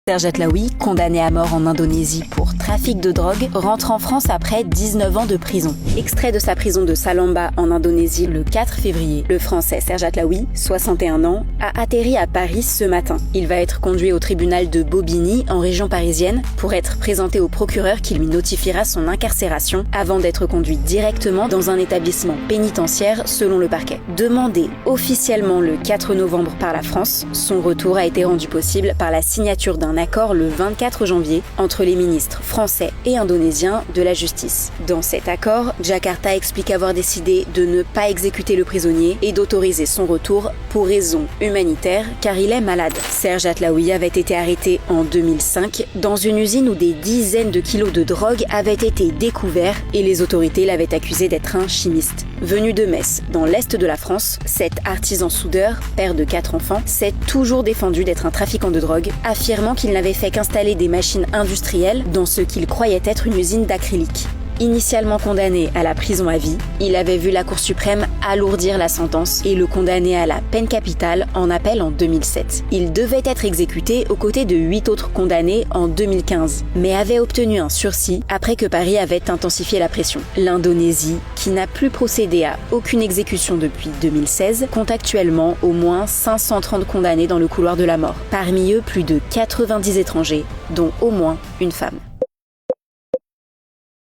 Serge Atlaoui, condamné à mort en Indonésie pour trafic de drogue, rentre en France après 19 ans de prison. Extrait de sa prison de Salamba en Indonésie le 4 février, le Français Serge Atlaoui, 61 ans, a atterri à Paris ce matin. Il va être conduit au tribunal de Bobigny, en région parisienne, pour être présenté au procureur qui lui notifiera son incarcération avant d'être conduit directement dans un établissement pénitentiaire selon le parquet. Demandé officiellement le 4 novembre par la France, son retour a été rendu possible par la signature d'un accord le 24 janvier entre les ministres français et indonésiens de la justice. Dans cet accord, Jakarta explique avoir décidé de ne pas exécuter le prisonnier et d'autoriser son retour pour raisons humanitaires car il est malade. Serge Atlaoui avait été arrêté en 2005 dans une usine où des dizaines de kilos de drogue avaient été découverts et les autorités l'avaient accusé d'être un chimiste. Venu de Metz, dans l'est de la France, cet artisan soudeur, père de 4 enfants, s'est toujours défendu d'être un trafiquant de drogue, affirmant qu'il n'avait fait qu'installer des machines industrielles dans ce qu'il croyait être une usine d'acrylique. Initialement condamné à la prison à vie, il avait vu la Cour suprême alourdir la sentence et le condamner à la peine capitale en appel en 2007. Il devait être exécuté aux côtés de 8 autres condamnés en 2015, mais avait obtenu un sursis après que Paris avait intensifié la pression. L'Indonésie, qui n'a plus procédé à aucune exécution depuis 2016, compte actuellement au moins 530 condamnés dans le couloir de la mort. Parmi eux, plus de 90 étrangers, dont au moins une femme.